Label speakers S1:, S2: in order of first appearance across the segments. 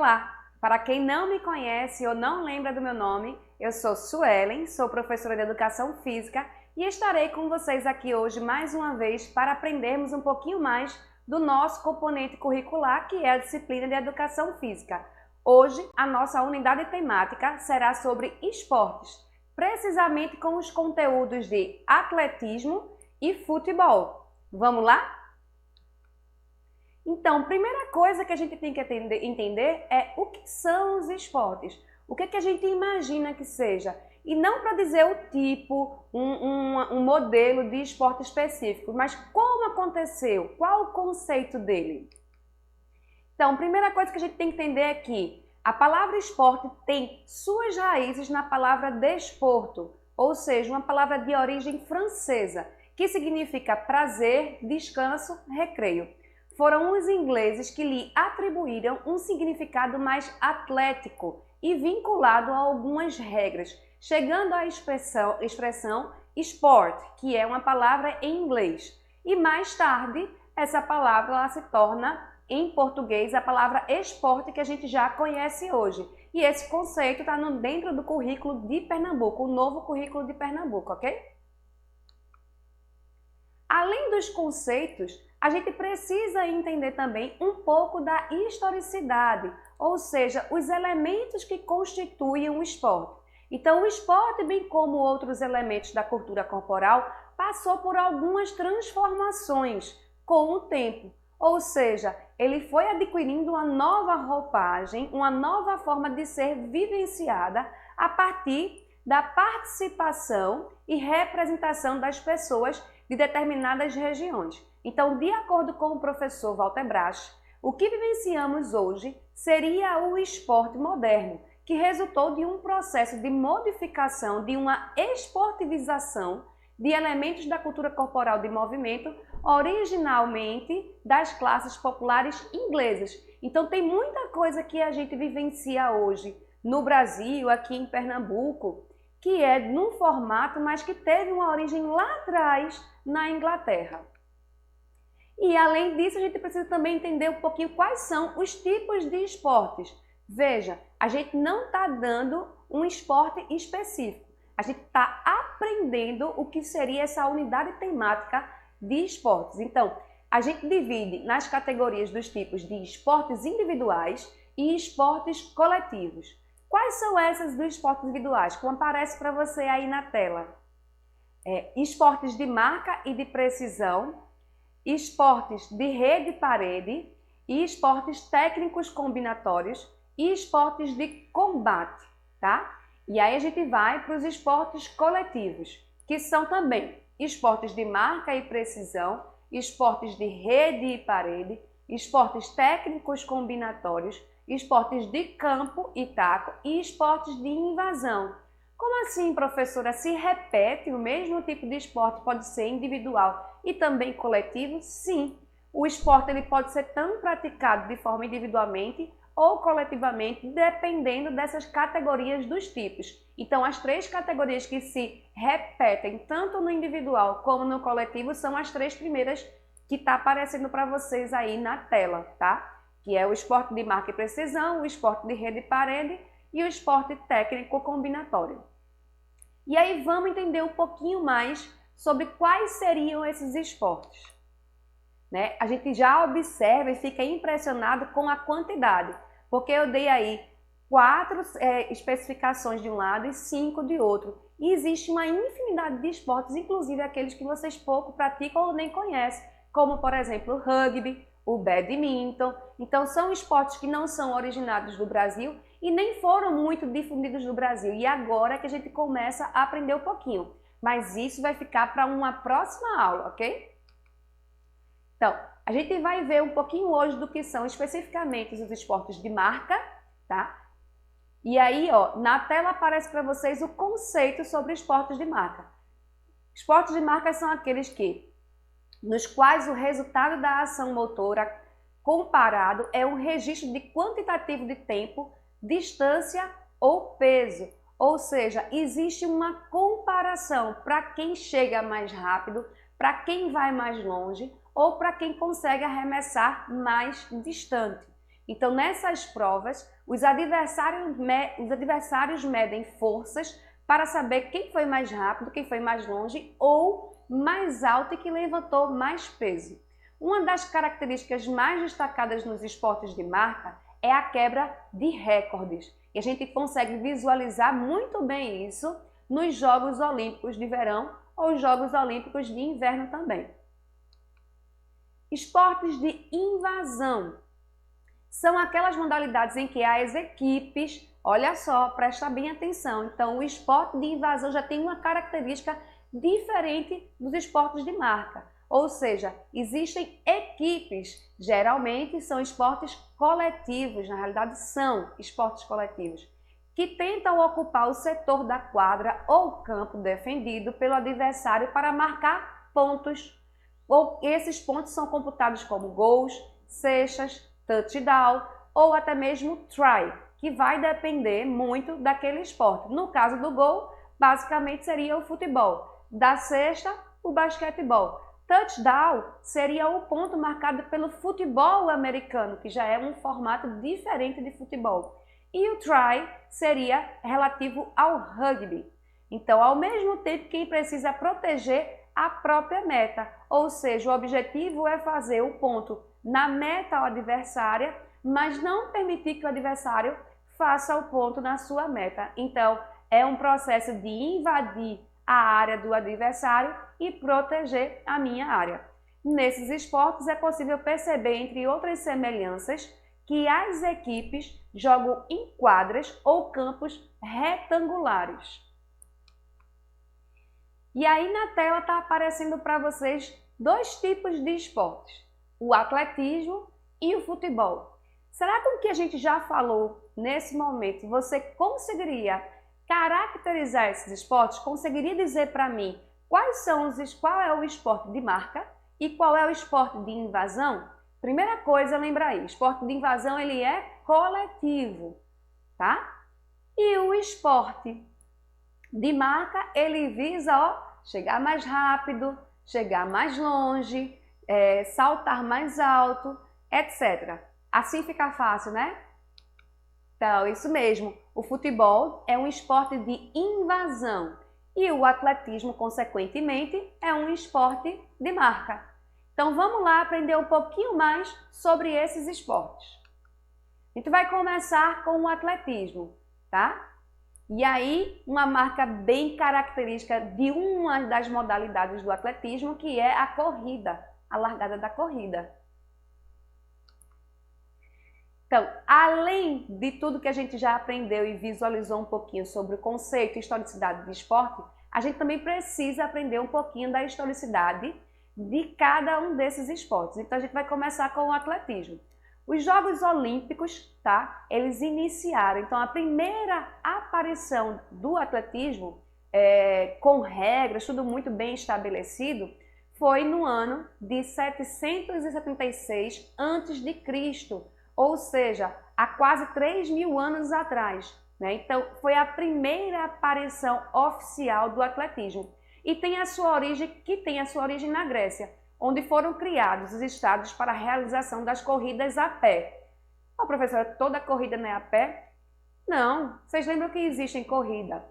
S1: Olá! Para quem não me conhece ou não lembra do meu nome, eu sou Suelen, sou professora de Educação Física e estarei com vocês aqui hoje mais uma vez para aprendermos um pouquinho mais do nosso componente curricular, que é a disciplina de Educação Física. Hoje, a nossa unidade temática será sobre esportes, precisamente com os conteúdos de atletismo e futebol. Vamos lá? Então, primeira coisa que a gente tem que entender é o que são os esportes. O que a gente imagina que seja. E não para dizer o tipo, um modelo de esporte específico, mas como aconteceu, qual o conceito dele. Então, primeira coisa que a gente tem que entender é que a palavra esporte tem suas raízes na palavra desporto, ou seja, uma palavra de origem francesa, que significa prazer, descanso, recreio. Foram os ingleses que lhe atribuíram um significado mais atlético e vinculado a algumas regras, chegando à expressão sport, que é uma palavra em inglês. E mais tarde, essa palavra ela se torna, em português, a palavra esporte, que a gente já conhece hoje. E esse conceito está dentro do currículo de Pernambuco, o novo currículo de Pernambuco, ok? Além dos conceitos, a gente precisa entender também um pouco da historicidade, ou seja, os elementos que constituem o esporte. Então, o esporte, bem como outros elementos da cultura corporal, passou por algumas transformações com o tempo. Ou seja, ele foi adquirindo uma nova roupagem, uma nova forma de ser vivenciada a partir da participação e representação das pessoas de determinadas regiões. Então, de acordo com o professor Walter Brach, o que vivenciamos hoje seria o esporte moderno, que resultou de um processo de modificação, de uma esportivização de elementos da cultura corporal de movimento, originalmente das classes populares inglesas. Então, tem muita coisa que a gente vivencia hoje no Brasil, aqui em Pernambuco, que é num formato, mas que teve uma origem lá atrás na Inglaterra. E além disso, a gente precisa também entender um pouquinho quais são os tipos de esportes. Veja, a gente não está dando um esporte específico. A gente está aprendendo o que seria essa unidade temática de esportes. Então, a gente divide nas categorias dos tipos de esportes individuais e esportes coletivos. Quais são essas dos esportes individuais? Como aparece para você aí na tela. Esportes de marca e de precisão, esportes de rede e parede, e esportes técnicos combinatórios e esportes de combate, tá? E aí a gente vai para os esportes coletivos, que são também esportes de marca e precisão, esportes de rede e parede, esportes técnicos combinatórios, esportes de campo e taco e esportes de invasão. Como assim, professora? Se repete o mesmo tipo de esporte, pode ser individual e também coletivo? Sim. O esporte ele pode ser tanto praticado de forma individualmente ou coletivamente, dependendo dessas categorias dos tipos. Então, as três categorias que se repetem tanto no individual como no coletivo são as três primeiras que está aparecendo para vocês aí na tela, tá? Que é o esporte de marca e precisão, o esporte de rede e parede e o esporte técnico combinatório. E aí vamos entender um pouquinho mais sobre quais seriam esses esportes. Né? A gente já observa e fica impressionado com a quantidade, porque eu dei aí 4 especificações de um lado e 5 de outro. E existe uma infinidade de esportes, inclusive aqueles que vocês pouco praticam ou nem conhecem, como por exemplo o rugby, o badminton. Então são esportes que não são originados do Brasil e nem foram muito difundidos no Brasil. E agora é que a gente começa a aprender um pouquinho. Mas isso vai ficar para uma próxima aula, ok? Então, a gente vai ver um pouquinho hoje do que são especificamente os esportes de marca, tá? E aí, ó, na tela aparece para vocês o conceito sobre esportes de marca. Esportes de marca são aqueles nos quais o resultado da ação motora comparado é um registro de quantitativo de tempo, distância ou peso. Ou seja, existe uma comparação para quem chega mais rápido, para quem vai mais longe ou para quem consegue arremessar mais distante. Então, nessas provas, os adversários medem forças para saber quem foi mais rápido, quem foi mais longe ou mais alto e que levantou mais peso. Uma das características mais destacadas nos esportes de marca é a quebra de recordes. E a gente consegue visualizar muito bem isso nos Jogos Olímpicos de Verão ou Jogos Olímpicos de Inverno também. Esportes de invasão são aquelas modalidades em que as equipes, olha só, presta bem atenção, então o esporte de invasão já tem uma característica diferente dos esportes de marca, ou seja, existem equipes, geralmente são esportes coletivos, na realidade são esportes coletivos, que tentam ocupar o setor da quadra ou campo defendido pelo adversário para marcar pontos. Ou esses pontos são computados como gols, cestas, touchdown ou até mesmo try, que vai depender muito daquele esporte. No caso do gol, basicamente seria o futebol. Da cesta, o basquetebol. Touchdown seria o ponto marcado pelo futebol americano, que já é um formato diferente de futebol. E o try seria relativo ao rugby. Então, ao mesmo tempo, quem precisa proteger a própria meta, ou seja, o objetivo é fazer o ponto na meta adversária, mas não permitir que o adversário faça o ponto na sua meta. Então, é um processo de invadir a área do adversário e proteger a minha área. Nesses esportes é possível perceber, entre outras semelhanças, que as equipes jogam em quadras ou campos retangulares. E aí na tela está aparecendo para vocês dois tipos de esportes, o atletismo e o futebol. Será que o que a gente já falou nesse momento você conseguiria caracterizar esses esportes? Conseguiria dizer para mim qual é o esporte de marca e qual é o esporte de invasão? Primeira coisa, lembra aí, esporte de invasão ele é coletivo, tá? E o esporte de marca, ele visa chegar mais rápido, chegar mais longe, saltar mais alto, etc. Assim fica fácil, né? Então, isso mesmo. O futebol é um esporte de invasão e o atletismo, consequentemente, é um esporte de marca. Então, vamos lá aprender um pouquinho mais sobre esses esportes. A gente vai começar com o atletismo, tá? E aí, uma marca bem característica de uma das modalidades do atletismo, que é a corrida, a largada da corrida. Então, além de tudo que a gente já aprendeu e visualizou um pouquinho sobre o conceito e historicidade do esporte, a gente também precisa aprender um pouquinho da historicidade de cada um desses esportes. Então, a gente vai começar com o atletismo. Os Jogos Olímpicos, tá? Eles iniciaram, então a primeira aparição do atletismo, com regras, tudo muito bem estabelecido, foi no ano de 776 a.C., ou seja, há quase 3.000 anos atrás, né? Então foi a primeira aparição oficial do atletismo e tem a sua origem na Grécia, onde foram criados os estados para a realização das corridas a pé. Professora, toda corrida não é a pé? Não, vocês lembram que existem corrida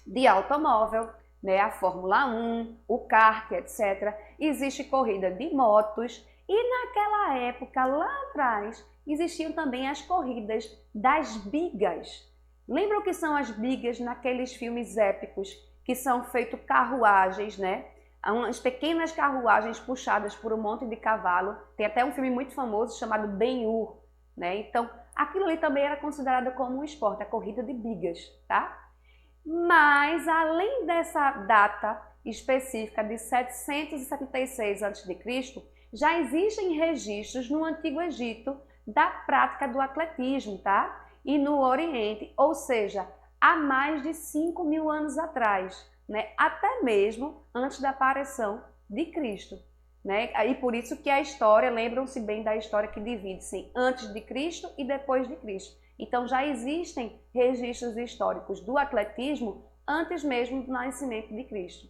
S1: de automóvel, né? A Fórmula 1, o kart, etc. Existe corrida de motos e naquela época, lá atrás, existiam também as corridas das bigas. Lembram o que são as bigas naqueles filmes épicos que são feitos carruagens, né? Umas pequenas carruagens puxadas por um monte de cavalo. Tem até um filme muito famoso chamado Ben-Hur, né? Então, aquilo ali também era considerado como um esporte, a corrida de bigas, tá? Mas, além dessa data específica de 776 a.C., já existem registros no Antigo Egito da prática do atletismo, tá? E no Oriente, ou seja, há mais de 5.000 anos atrás, né? Até mesmo antes da aparição de Cristo, né? E por isso que a história, lembram-se bem da história que divide-se em antes de Cristo e depois de Cristo. Então já existem registros históricos do atletismo antes mesmo do nascimento de Cristo.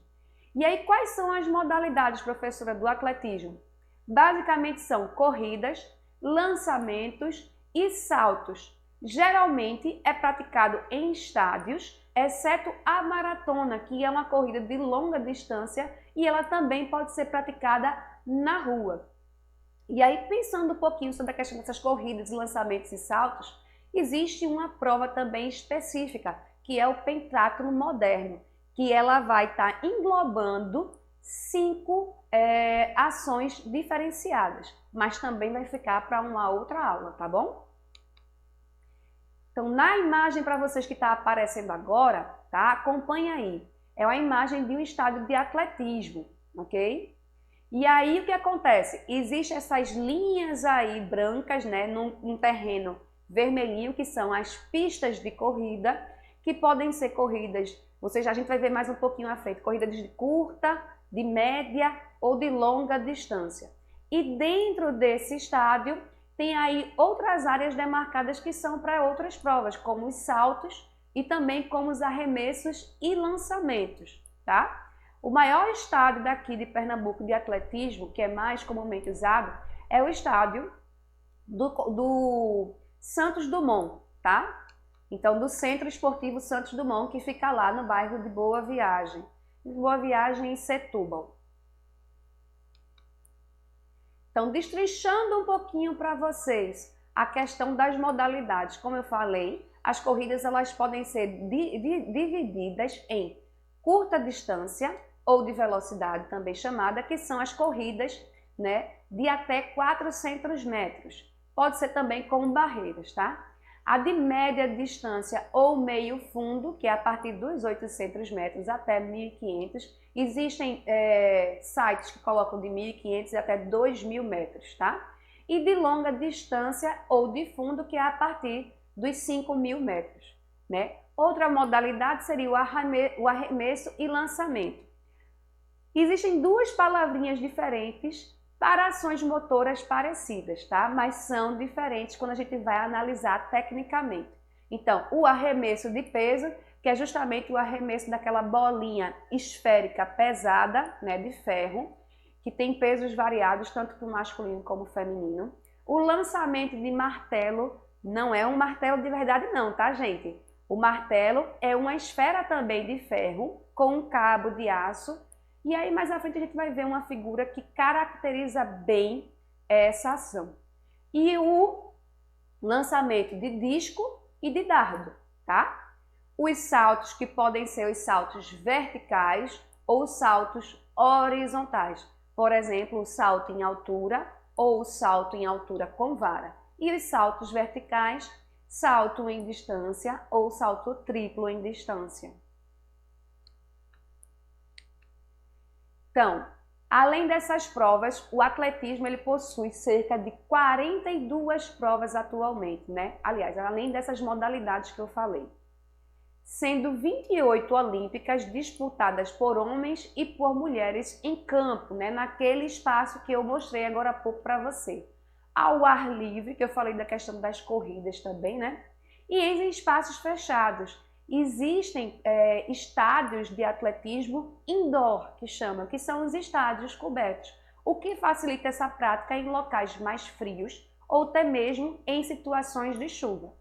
S1: E aí quais são as modalidades, professora, do atletismo? Basicamente são corridas, lançamentos E saltos, geralmente é praticado em estádios, exceto a maratona, que é uma corrida de longa distância e ela também pode ser praticada na rua. E aí, pensando um pouquinho sobre a questão dessas corridas, lançamentos e saltos, existe uma prova também específica, que é o pentatlo moderno, que ela vai estar englobando 5 ações diferenciadas, mas também vai ficar para uma outra aula, tá bom? Então, na imagem para vocês que está aparecendo agora, tá? Acompanha aí. É uma imagem de um estádio de atletismo, ok? E aí o que acontece? Existem essas linhas aí brancas, né, num terreno vermelhinho, que são as pistas de corrida, que podem ser corridas, a gente vai ver mais um pouquinho à frente, corridas de curta, de média ou de longa distância. E dentro desse estádio tem aí outras áreas demarcadas que são para outras provas, como os saltos e também como os arremessos e lançamentos, tá? O maior estádio daqui de Pernambuco de atletismo, que é mais comumente usado, é o estádio do Santos Dumont, tá? Então, do Centro Esportivo Santos Dumont, que fica lá no bairro de Boa Viagem. Boa Viagem em Setúbal. Então, destrinchando um pouquinho para vocês a questão das modalidades. Como eu falei, as corridas elas podem ser divididas em curta distância ou de velocidade, também chamada, que são as corridas, né, de até 400 metros. Pode ser também com barreiras, tá? A de média distância ou meio fundo, que é a partir dos 800 metros até 1.500. Existem sites que colocam de 1.500 até 2.000 metros, tá? E de longa distância ou de fundo, que é a partir dos 5.000 metros, né? Outra modalidade seria o arremesso e lançamento. Existem duas palavrinhas diferentes para ações motoras parecidas, tá? Mas são diferentes quando a gente vai analisar tecnicamente. Então, o arremesso de peso, que é justamente o arremesso daquela bolinha esférica pesada, né, de ferro, que tem pesos variados tanto para o masculino como o feminino. O lançamento de martelo não é um martelo de verdade não, tá, gente? O martelo é uma esfera também de ferro com um cabo de aço. E aí, mais à frente, a gente vai ver uma figura que caracteriza bem essa ação. E o lançamento de disco e de dardo, tá? Os saltos que podem ser os saltos verticais ou saltos horizontais. Por exemplo, o salto em altura ou o salto em altura com vara. E os saltos verticais, salto em distância ou salto triplo em distância. Então, além dessas provas, o atletismo ele possui cerca de 42 provas atualmente, né? Aliás, além dessas modalidades que eu falei. Sendo 28 olímpicas disputadas por homens e por mulheres em campo, né? Naquele espaço que eu mostrei agora há pouco para você. Ao ar livre, que eu falei da questão das corridas também, né? E em espaços fechados. Existem estádios de atletismo indoor, que são os estádios cobertos, o que facilita essa prática em locais mais frios ou até mesmo em situações de chuva.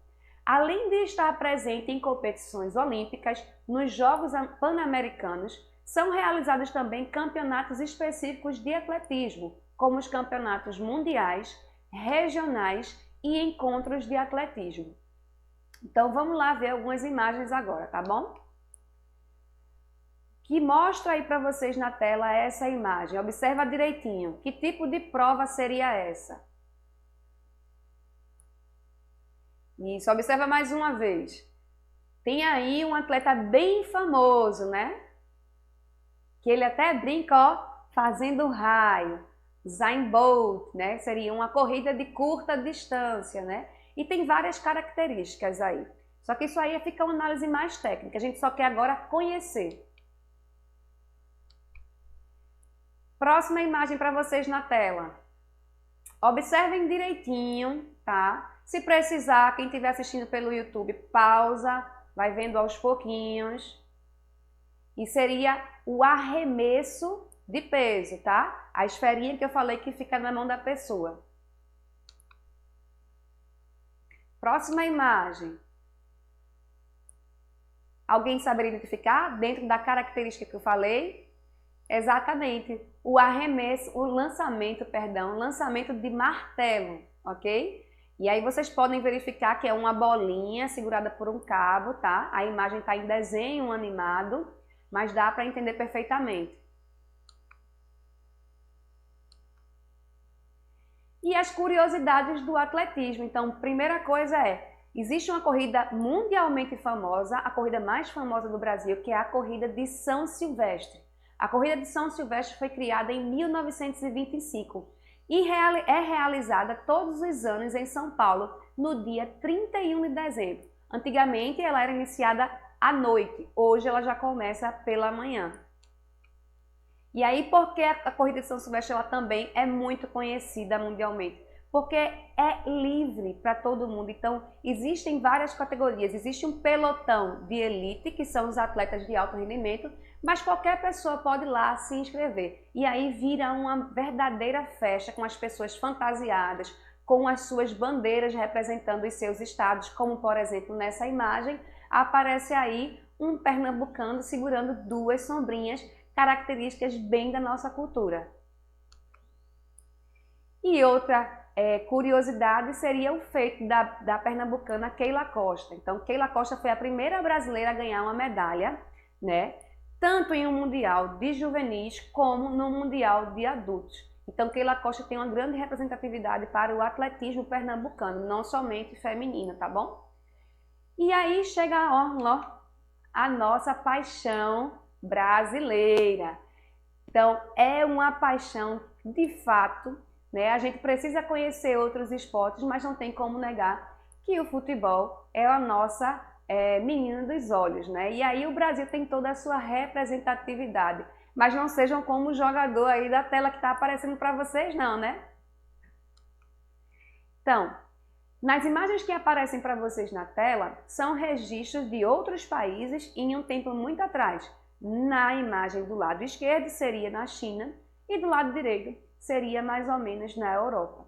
S1: Além de estar presente em competições olímpicas, nos Jogos Pan-Americanos, são realizados também campeonatos específicos de atletismo, como os campeonatos mundiais, regionais e encontros de atletismo. Então, vamos lá ver algumas imagens agora, tá bom? Que mostra aí para vocês na tela essa imagem. Observa direitinho. Que tipo de prova seria essa? Isso, observa mais uma vez. Tem aí um atleta bem famoso, né? Que ele até brinca, ó, fazendo raio. Usain Bolt, né? Seria uma corrida de curta distância, né? E tem várias características aí. Só que isso aí fica uma análise mais técnica. A gente só quer agora conhecer. Próxima imagem para vocês na tela. Observem direitinho, tá? Se precisar, quem estiver assistindo pelo YouTube, pausa, vai vendo aos pouquinhos. E seria o arremesso de peso, tá? A esferinha que eu falei que fica na mão da pessoa. Próxima imagem. Alguém saberia identificar dentro da característica que eu falei? Exatamente, o lançamento de martelo, ok? E aí vocês podem verificar que é uma bolinha segurada por um cabo, tá? A imagem está em desenho animado, mas dá para entender perfeitamente. E as curiosidades do atletismo. Então, primeira coisa existe uma corrida mundialmente famosa, a corrida mais famosa do Brasil, que é a corrida de São Silvestre. A corrida de São Silvestre foi criada em 1925 e é realizada todos os anos em São Paulo, no dia 31 de dezembro. Antigamente ela era iniciada à noite, hoje ela já começa pela manhã. E aí, por que a corrida de São Silvestre ela também é muito conhecida mundialmente? Porque é livre para todo mundo. Então, existem várias categorias. Existe um pelotão de elite, que são os atletas de alto rendimento, mas qualquer pessoa pode ir lá se inscrever. E aí vira uma verdadeira festa com as pessoas fantasiadas, com as suas bandeiras representando os seus estados, como, por exemplo, nessa imagem, aparece aí um pernambucano segurando duas sombrinhas, características bem da nossa cultura. E outra curiosidade seria o feito da pernambucana Keila Costa. Então, Keila Costa foi a primeira brasileira a ganhar uma medalha, né? Tanto em um mundial de juvenis como no mundial de adultos. Então, Keila Costa tem uma grande representatividade para o atletismo pernambucano, não somente feminino, tá bom? E aí chega a nossa paixão brasileira. Então, é uma paixão de fato, né? A gente precisa conhecer outros esportes, mas não tem como negar que o futebol é a nossa menina dos olhos, né? E aí o Brasil tem toda a sua representatividade, mas não sejam como o jogador aí da tela que está aparecendo para vocês não, né? Então, nas imagens que aparecem para vocês na tela, são registros de outros países em um tempo muito atrás. Na imagem do lado esquerdo seria na China e do lado direito seria mais ou menos na Europa.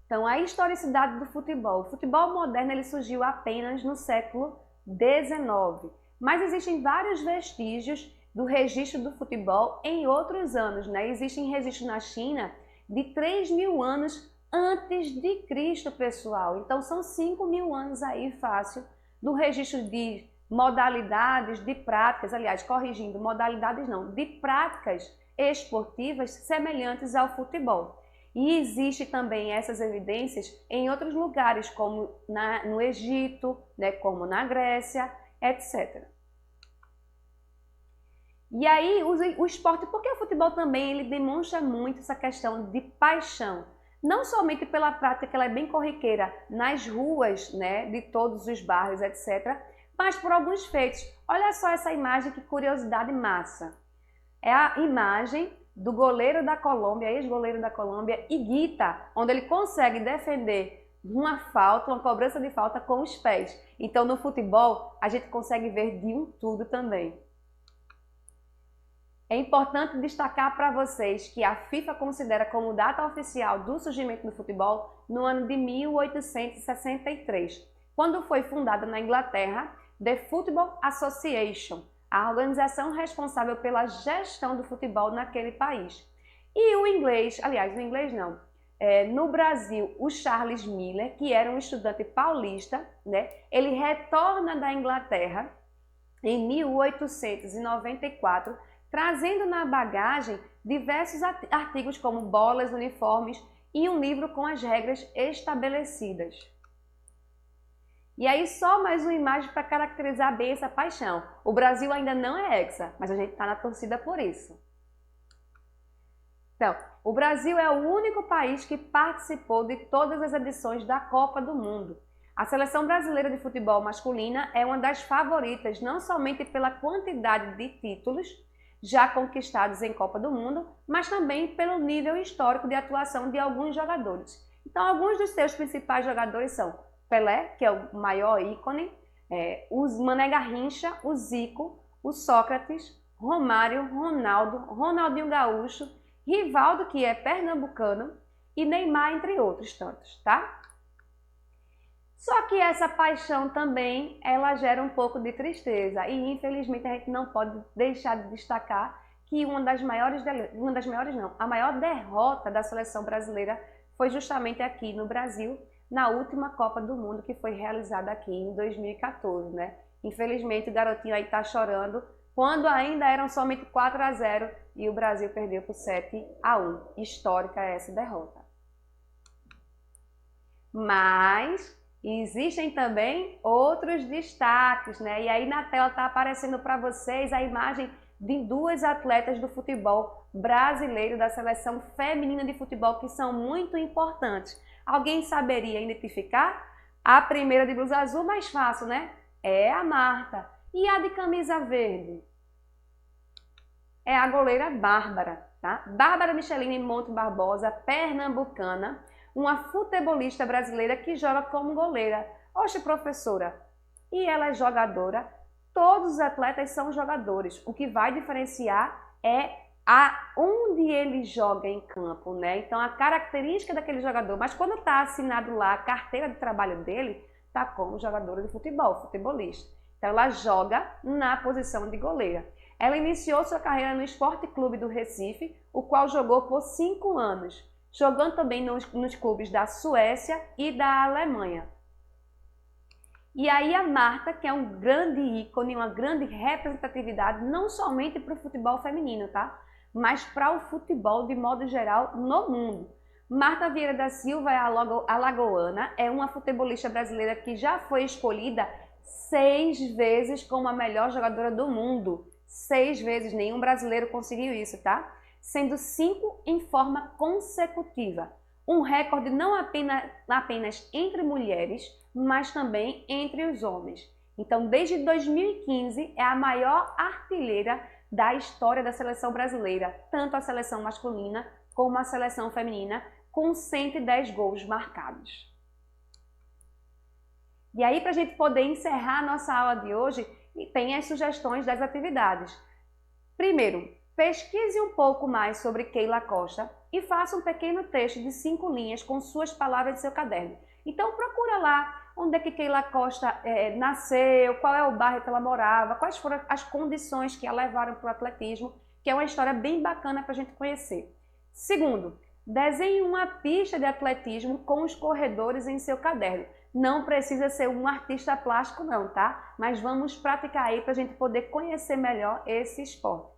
S1: Então, a historicidade do futebol. O futebol moderno ele surgiu apenas no século XIX, mas existem vários vestígios do registro do futebol em outros anos, né? Existem registros na China de 3.000 anos antes de Cristo, pessoal. Então, são 5.000 anos aí fácil do registro de modalidades, de práticas, aliás, corrigindo, modalidades não, de práticas esportivas semelhantes ao futebol. E existe também essas evidências em outros lugares, como no Egito, né, como na Grécia, etc. E aí, o esporte, porque o futebol também ele demonstra muito essa questão de paixão. Não somente pela prática, que ela é bem corriqueira nas ruas, né, de todos os bairros, etc., mas por alguns feitos. Olha só essa imagem, que curiosidade massa. É a imagem do goleiro da Colômbia, ex-goleiro da Colômbia, Higuita, onde ele consegue defender uma falta, uma cobrança de falta com os pés. Então, no futebol, a gente consegue ver de um tudo também. É importante destacar para vocês que a FIFA considera como data oficial do surgimento do futebol no ano de 1863, quando foi fundada na Inglaterra The Football Association, a organização responsável pela gestão do futebol naquele país. E o inglês, aliás, o inglês não, no Brasil, o Charles Miller, que era um estudante paulista, né, ele retorna da Inglaterra em 1894, trazendo na bagagem diversos artigos como bolas, uniformes e um livro com as regras estabelecidas. E aí só mais uma imagem para caracterizar bem essa paixão. O Brasil ainda não é hexa, mas a gente está na torcida por isso. Então, o Brasil é o único país que participou de todas as edições da Copa do Mundo. A seleção brasileira de futebol masculina é uma das favoritas, não somente pela quantidade de títulos já conquistados em Copa do Mundo, mas também pelo nível histórico de atuação de alguns jogadores. Então, alguns dos seus principais jogadores são Pelé, que é o maior ícone, o Mané Garrincha, o Zico, o Sócrates, Romário, Ronaldo, Ronaldinho Gaúcho, Rivaldo, que é pernambucano, e Neymar, entre outros tantos, tá? Só que essa paixão também, ela gera um pouco de tristeza e infelizmente a gente não pode deixar de destacar que a maior derrota da seleção brasileira foi justamente aqui no Brasil, na última Copa do Mundo que foi realizada aqui em 2014, né? Infelizmente o garotinho aí tá chorando, quando ainda eram somente 4-0 e o Brasil perdeu por 7-1. Histórica essa derrota. Mas existem também outros destaques, né? E aí na tela está aparecendo para vocês a imagem de duas atletas do futebol brasileiro, da seleção feminina de futebol, que são muito importantes. Alguém saberia identificar? A primeira de blusa azul, mais fácil, né? É a Marta. E a de camisa verde? É a goleira Bárbara, tá? Bárbara Micheline Monte Barbosa, pernambucana, uma futebolista brasileira que joga como goleira. Oxe, professora, e ela é jogadora? Todos os atletas são jogadores. O que vai diferenciar é onde ele joga em campo, né? Então, a característica daquele jogador. Mas quando está assinado lá a carteira de trabalho dele, está como jogadora de futebol, futebolista. Então, ela joga na posição de goleira. Ela iniciou sua carreira no Esporte Clube do Recife, o qual jogou por 5 anos, jogando também nos clubes da Suécia e da Alemanha. E aí a Marta, que é um grande ícone, uma grande representatividade, não somente para o futebol feminino, tá? Mas para o futebol de modo geral no mundo. Marta Vieira da Silva é alagoana, é uma futebolista brasileira que já foi escolhida 6 vezes como a melhor jogadora do mundo. 6 vezes, nenhum brasileiro conseguiu isso, tá? Sendo 5 em forma consecutiva. Um recorde não apenas entre mulheres, mas também entre os homens. Então, desde 2015, é a maior artilheira da história da seleção brasileira, tanto a seleção masculina como a seleção feminina, com 110 gols marcados. E aí, para a gente poder encerrar a nossa aula de hoje, tem as sugestões das atividades. Primeiro, pesquise um pouco mais sobre Keila Costa e faça um pequeno texto de 5 linhas com suas palavras de seu caderno. Então procura lá onde é que Keila Costa nasceu, qual é o bairro que ela morava, quais foram as condições que a levaram para o atletismo, que é uma história bem bacana para a gente conhecer. Segundo, desenhe uma pista de atletismo com os corredores em seu caderno. Não precisa ser um artista plástico não, tá? Mas vamos praticar aí para a gente poder conhecer melhor esse esporte.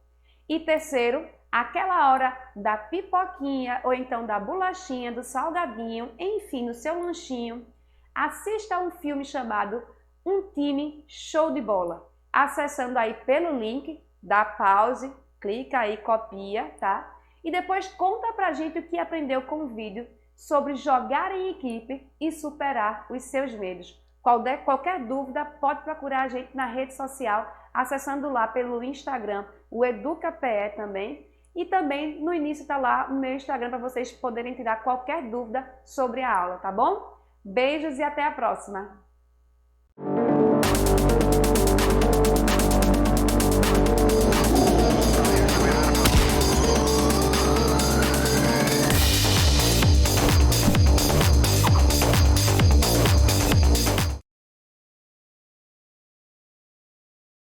S1: E terceiro, aquela hora da pipoquinha ou então da bolachinha, do salgadinho, enfim, no seu lanchinho, assista a um filme chamado Um Time Show de Bola. Acessando aí pelo link, dá pause, clica aí, copia, tá? E depois conta pra gente o que aprendeu com o vídeo sobre jogar em equipe e superar os seus medos. Qualquer dúvida, pode procurar a gente na rede social, acessando lá pelo Instagram, o EducaPE também. E também no início está lá o meu Instagram para vocês poderem tirar qualquer dúvida sobre a aula, tá bom? Beijos e até a próxima!